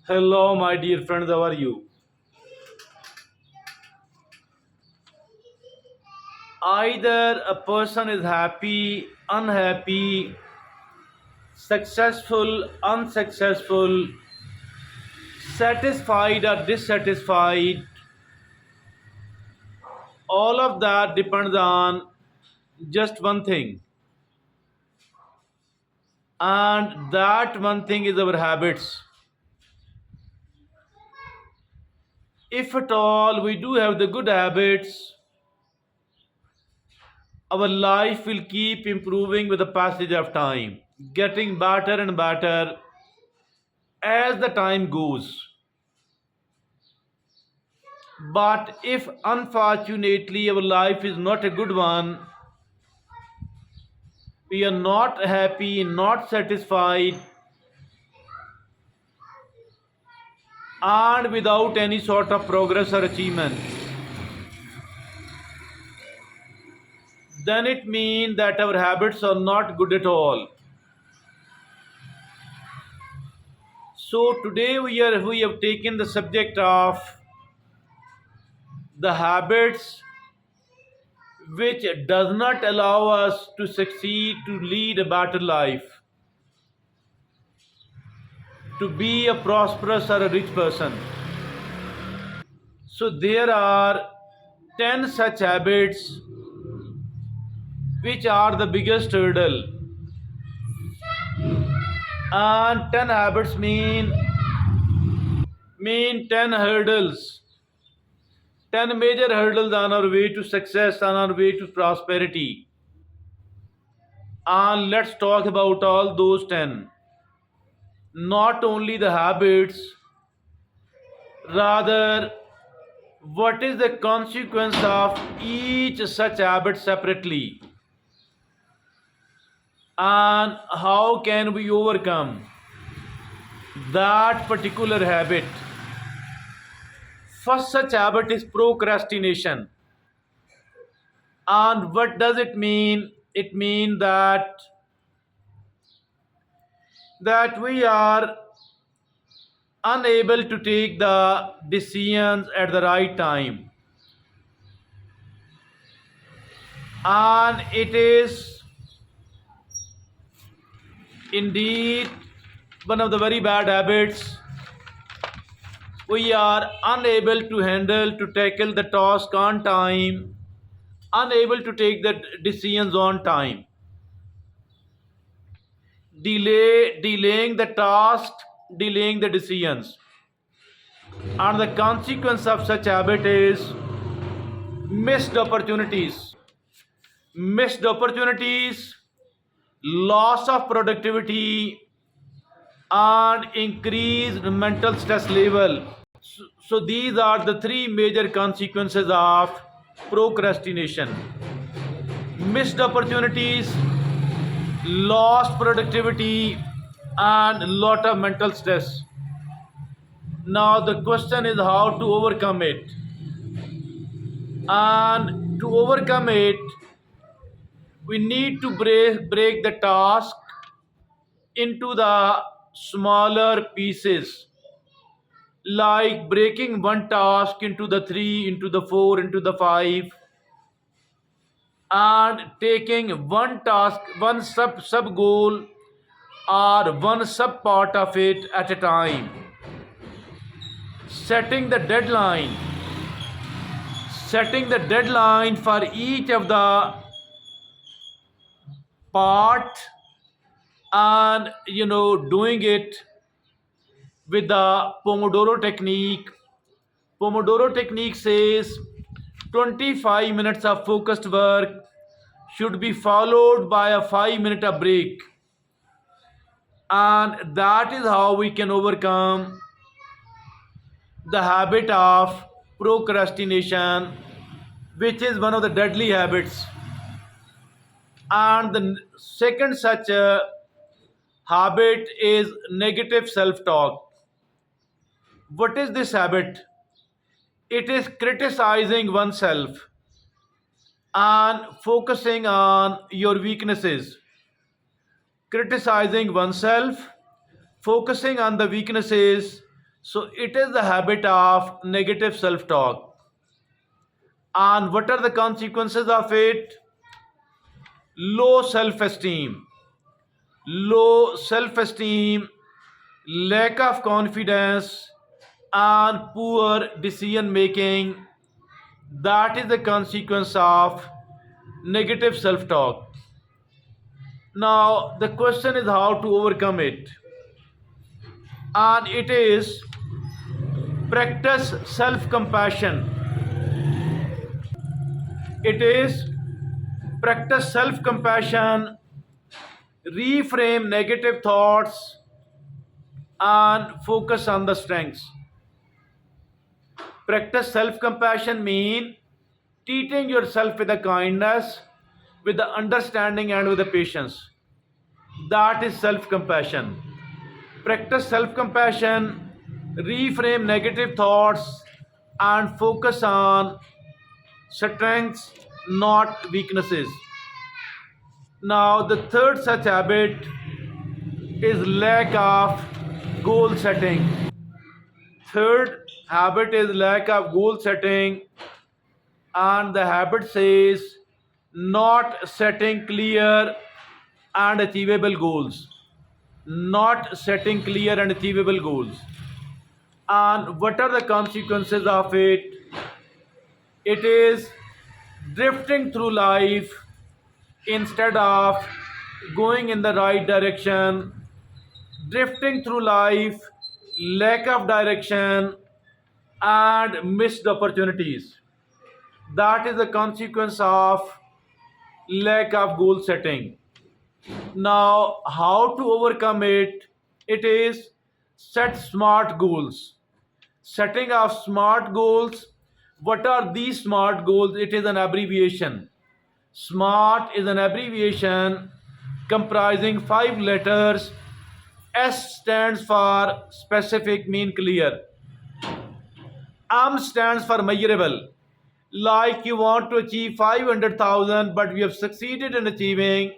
Hello, my dear friends, how are you? Either a person is happy, unhappy, successful, unsuccessful, satisfied, or dissatisfied, all of that depends on just one thing, and that one thing is our habits. If at all we do have the good habits, our life will keep improving with the passage of time, getting better and better as the time goes. But if unfortunately our life is not a good one, we are not happy, not satisfied, and without any sort of progress or achievement, then it means that our habits are not good at all. So today we have taken the subject of the habits which does not allow us to succeed, to lead a better life, to be a prosperous or a rich person. So there are 10 such habits which are the biggest hurdle. And 10 habits mean 10 hurdles. 10 major hurdles on our way to success, on our way to prosperity. And let's talk about all those 10. Not only the habits, rather what is the consequence of each such habit separately, and how can we overcome that particular habit. First such habit is procrastination. And what does it mean? It means that we are unable to take the decisions at the right time. And it is indeed one of the very bad habits. We are unable to handle, to tackle the task on time, unable to take the decisions on time. Delaying the task, delaying the decisions. And the consequence of such habit is missed opportunities. Missed opportunities, loss of productivity, and increased mental stress level. So these are the three major consequences of procrastination. Missed opportunities, lost productivity, and lot of mental stress. Now the question is how to overcome it. And to overcome it, we need to break the task into the smaller pieces, like breaking one task into the three, into the four, into the five, and taking one task, one sub goal, or one sub part of it at a time. Setting the deadline, setting the deadline for each of the part, and doing it with the Pomodoro technique. Pomodoro technique says 25 minutes of focused work should be followed by a 5 minute of break. And that is how we can overcome the habit of procrastination, which is one of the deadly habits. And the second such habit is negative self talk. What is this habit? It is criticizing oneself and focusing on your weaknesses. Criticizing oneself, focusing on the weaknesses, So it is the habit of negative self-talk. And what are the consequences of it? Low self-esteem. Low self-esteem, lack of confidence, and poor decision making. That is the consequence of negative self-talk. Now the question is how to overcome it. And it is practice self-compassion. It is practice self-compassion, reframe negative thoughts, and focus on the strengths. Practice self-compassion mean treating yourself with a kindness, with the understanding and with the patience. That is self-compassion. Practice self-compassion, reframe negative thoughts, and focus on strengths, not weaknesses. Now, the third such habit is lack of goal setting. Third habit is lack of goal setting, and the habit says not setting clear and achievable goals. Not setting clear and achievable goals. And what are the consequences of it? It is drifting through life instead of going in the right direction, drifting through life, lack of direction, and missed opportunities. That is the consequence of lack of goal setting. Now, how to overcome it? It is set smart goals. Setting of smart goals. What are these smart goals? It is an abbreviation. SMART is an abbreviation comprising 5 letters. S stands for specific, mean clear. M stands for measurable. Like you want to achieve 500,000, but we have succeeded in achieving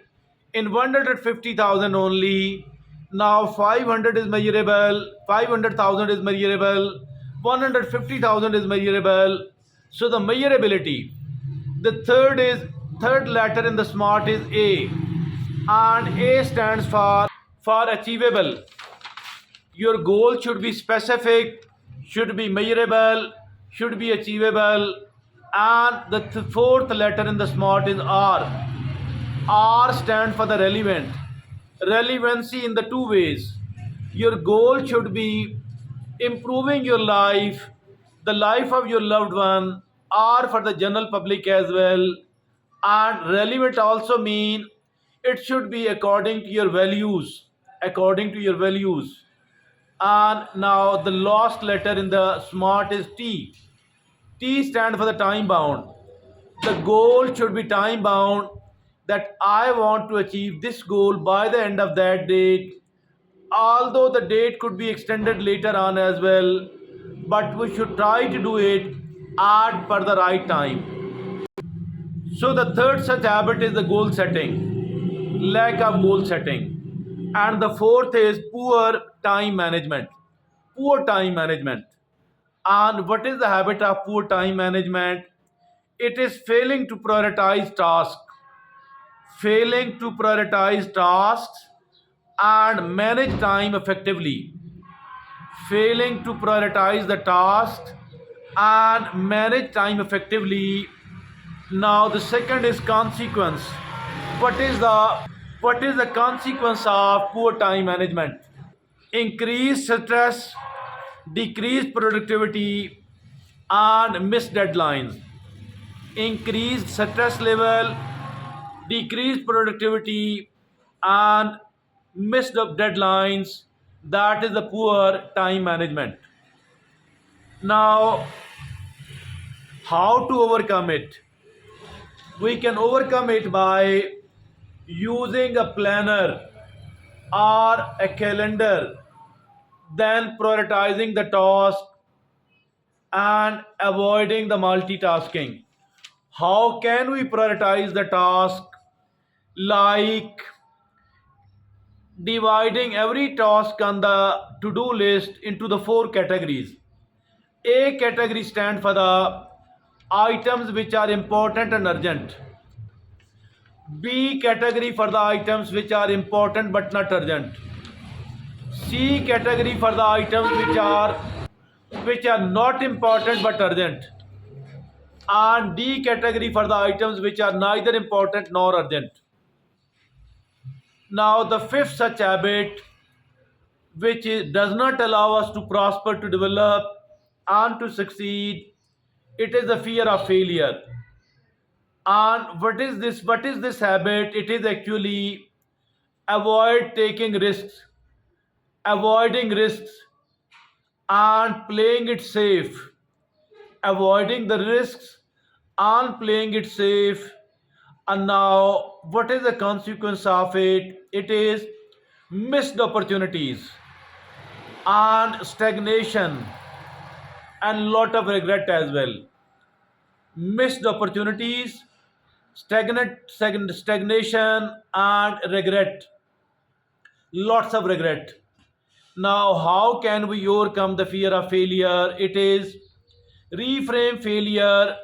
in 150,000 only. Now 500 is measurable, 500,000 is measurable, 150,000 is measurable. So the measurability. The third letter in the SMART is A, and A stands for achievable. Your goal should be specific, should be measurable, should be achievable. And the fourth letter in the SMART is R. R stands for the relevant. Relevancy in the two ways. Your goal should be improving your life, the life of your loved one, or for the general public as well. And relevant also mean it should be according to your values. According to your values. And now the last letter in the SMART is T. T stands for the time bound. The goal should be time bound, that I want to achieve this goal by the end of that date. Although the date could be extended later on as well, but we should try to do it at per the right time. So the third such habit is the goal setting, lack of goal setting. And the fourth is poor time management. Poor time management. And what is the habit of poor time management? It is failing to prioritize tasks. Failing to prioritize tasks and manage time effectively. Failing to prioritize the task and manage time effectively. Now the second is consequence. What is the consequence of poor time management? Increased stress, decreased productivity, and missed deadlines. Increased stress level, decreased productivity, and missed up deadlines. That is the poor time management. Now, how to overcome it? We can overcome it by using a planner or a calendar, then prioritizing the task and avoiding the multitasking. How can we prioritize the task? Like dividing every task on the to-do list into the four categories. A category stands for the items which are important and urgent. B category for the items which are important but not urgent. C category for the items which are not important but urgent. And D category for the items which are neither important nor urgent. Now the fifth such habit which does not allow us to prosper, to develop, and to succeed, it is the fear of failure. And what is this habit? It is actually avoid taking risks, avoiding risks, and playing it safe, avoiding the risks and playing it safe. And now what is the consequence of it? It is missed opportunities and stagnation and lot of regret as well. Missed opportunities, stagnation and regret, lots of regret. Now how can we overcome the fear of failure? It is reframe failure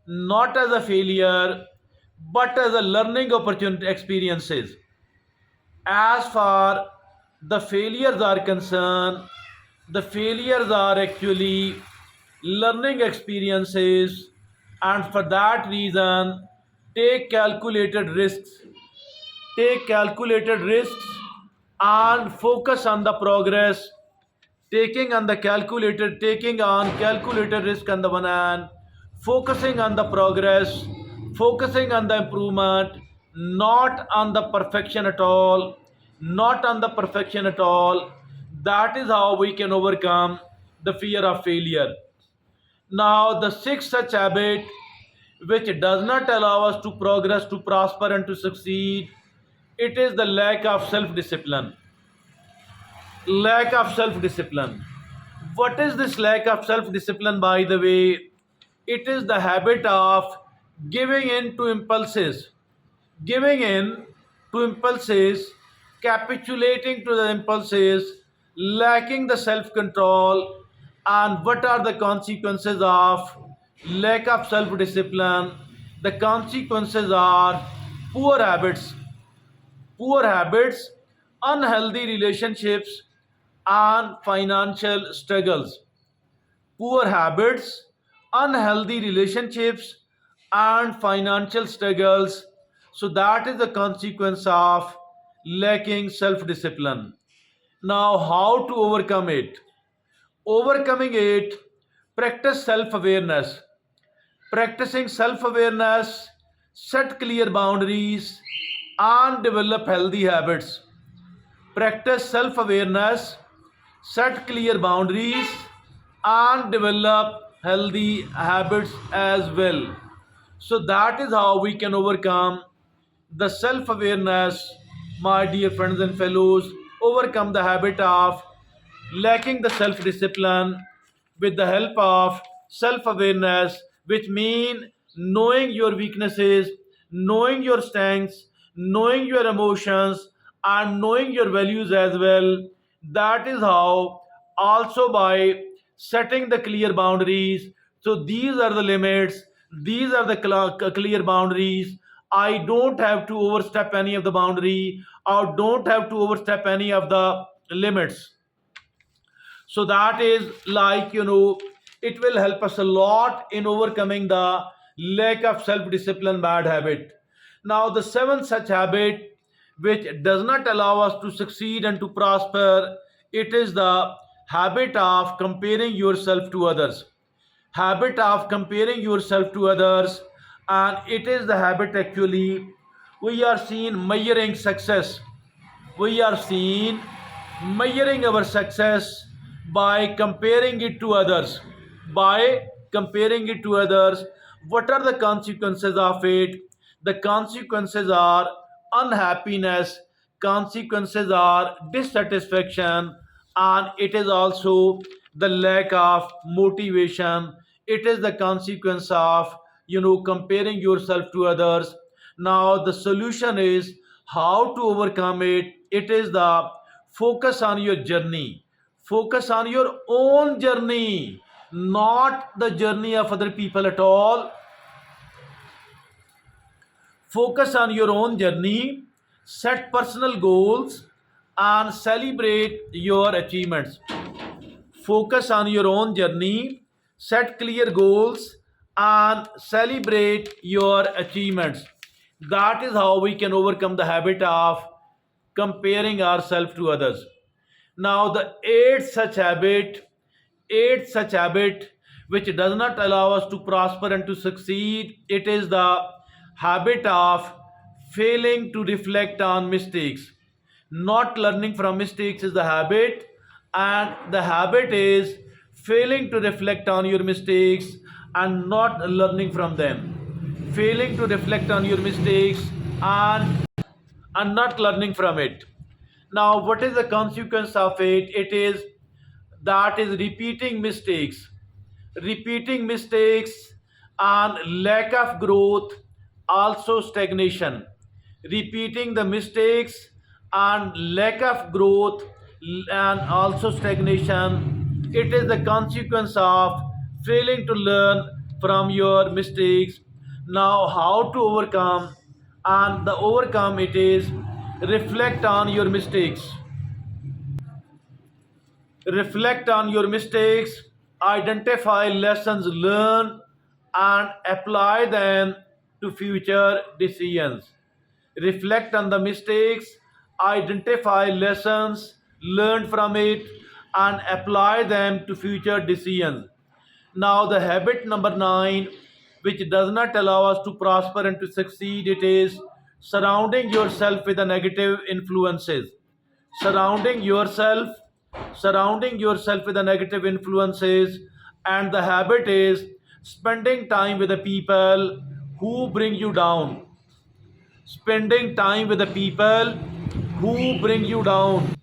not as a failure but as a learning opportunity experiences. As far the failures are concerned, the failures are actually learning experiences, and for that reason take calculated risks, take calculated risks and focus on the progress. Taking on calculated risk on the one hand, focusing on the progress, focusing on the improvement, not on the perfection at all, not on the perfection at all. That is how we can overcome the fear of failure. Now the sixth such habit which does not allow us to progress, to prosper and to succeed, it is the lack of self discipline. Lack of self discipline. What is this lack of self discipline, by the way? It is the habit of giving in to impulses, giving in to impulses, capitulating to the impulses, lacking the self control. And what are the consequences of lack of self discipline? The consequences are poor habits, poor habits, unhealthy relationships, and financial struggles. Poor habits, unhealthy relationships, and financial struggles. So, that is the consequence of lacking self discipline. Now, how to overcome it? Overcoming it, practice self awareness. Practicing self awareness, set clear boundaries, and develop healthy habits. Practice self awareness, set clear boundaries, and develop healthy habits as well. So, that is how we can overcome the self awareness, my dear friends and fellows, overcome the habit of lacking the self discipline with the help of self awareness, which mean knowing your weaknesses, knowing your strengths, knowing your emotions, and knowing your values as well. That is how, also by setting the clear boundaries. So these are the limits, these are the clear boundaries. I don't have to overstep any of the boundary, or don't have to overstep any of the limits. So that is like, it will help us a lot in overcoming the lack of self discipline bad habit. Now the seventh such habit which does not allow us to succeed and to prosper, it is the habit of comparing yourself to others. Habit of comparing yourself to others. And it is the habit actually, we are seen measuring success, we are seen measuring our success by comparing it to others, by comparing it to others. What are the consequences of it? The consequences are unhappiness, consequences are dissatisfaction, and it is also the lack of motivation. It is the consequence of comparing yourself to others. Now the solution is how to overcome it. it is the focus on your journey. Focus on your own journey, not the journey of other people at all. Focus on your own journey, set personal goals, and celebrate your achievements. Focus on your own journey, set clear goals, and celebrate your achievements. That is how we can overcome the habit of comparing ourselves to others. Now, the eighth such habit which does not allow us to prosper and to succeed, it is the habit of failing to reflect on mistakes. Not learning from mistakes is the habit, and the habit is failing to reflect on your mistakes and not learning from them. Failing to reflect on your mistakes and not learning from it. Now, what is the consequence of it? It is that is repeating mistakes. Repeating mistakes and lack of growth, also stagnation. Repeating the mistakes and lack of growth and also stagnation. It is the consequence of failing to learn from your mistakes. Now, how to overcome? And the overcome it is reflect on your mistakes. Reflect on your mistakes, identify lessons learned, and apply them to future decisions. Reflect on the mistakes, identify lessons learned from it, and apply them to future decisions. Now, the habit number 9, which does not allow us to prosper and to succeed, it is surrounding yourself with the negative influences. Surrounding yourself, surrounding yourself with the negative influences, and the habit is spending time with the people who bring you down. Spending time with the people who bring you down.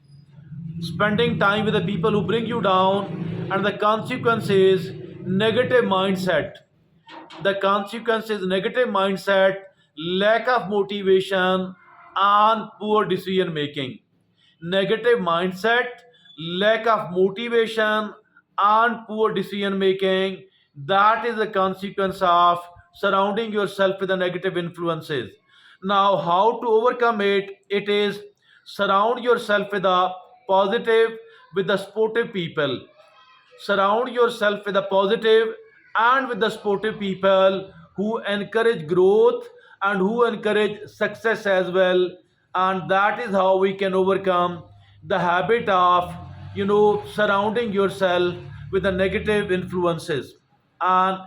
Spending time with the people who bring you down, and the consequence is negative mindset. The consequence is negative mindset, lack of motivation, and poor decision making. Negative mindset, lack of motivation, and poor decision making. That is the consequence of surrounding yourself with the negative influences. Now, how to overcome it? It is surround yourself with the positive, with the sportive people. Surround yourself with the positive and with the sportive people who encourage growth and who encourage success as well. And that is how we can overcome the habit of surrounding yourself with the negative influences. And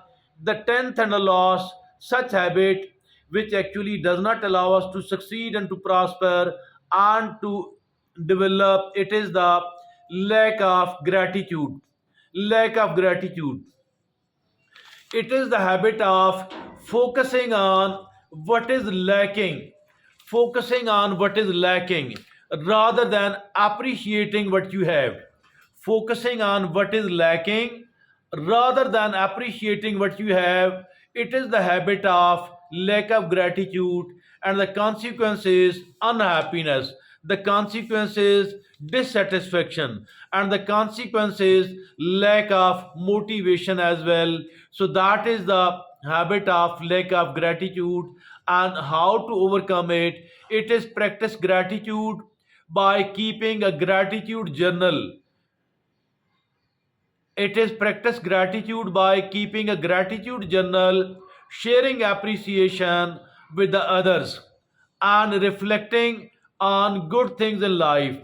the 10th and the last such habit which actually does not allow us to succeed and to prosper and to develop, it is the lack of gratitude. Lack of gratitude, it is the habit of focusing on what is lacking. Focusing on what is lacking rather than appreciating what you have. Focusing on what is lacking rather than appreciating what you have. It is the habit of lack of gratitude, and the consequence is unhappiness. The consequence is dissatisfaction, and the consequence is lack of motivation as well. So, that is the habit of lack of gratitude, and how to overcome it. It is practice gratitude by keeping a gratitude journal. It is practice gratitude by keeping a gratitude journal, sharing appreciation with the others, and reflecting on good things in life.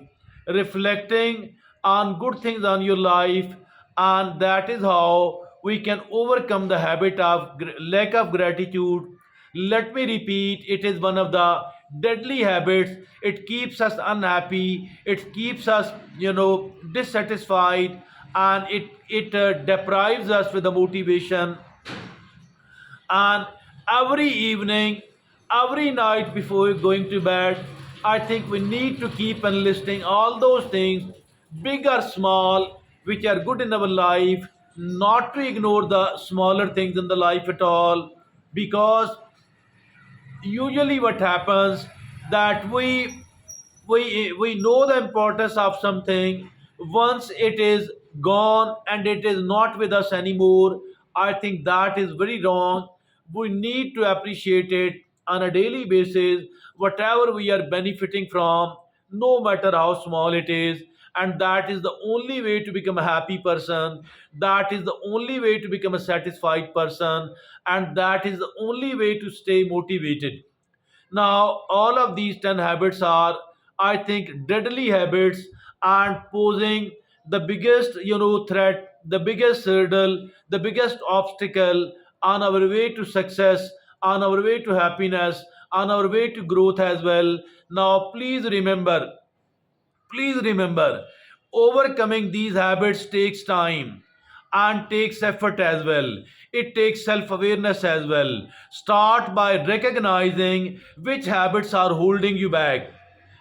Reflecting on good things on your life, and that is how we can overcome the habit of lack of gratitude. Let me repeat, it is one of the deadly habits. It keeps us unhappy, it keeps us dissatisfied, and it deprives us with the motivation. And every evening, every night before going to bed, I think we need to keep enlisting all those things, big or small, which are good in our life, not to ignore the smaller things in the life at all. Because usually what happens that we know the importance of something. Once it is gone and it is not with us anymore, I think that is very wrong. We need to appreciate it on a daily basis, whatever we are benefiting from, no matter how small it is. And that is the only way to become a happy person, that is the only way to become a satisfied person, and that is the only way to stay motivated. Now, all of these 10 habits are, I think, deadly habits and posing the biggest, threat, the biggest hurdle, the biggest obstacle on our way to success, on our way to happiness, on our way to growth as well. Now, please remember, overcoming these habits takes time and takes effort as well. It takes self awareness as well. Start by recognizing which habits are holding you back.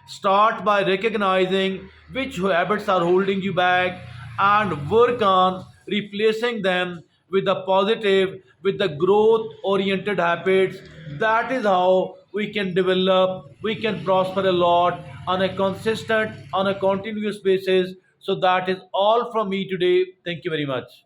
Start by recognizing which habits are holding you back and work on replacing them with the positive, with the growth oriented habits. That is how we can develop, we can prosper a lot on a consistent, on a continuous basis. So that is all from me today. Thank you very much.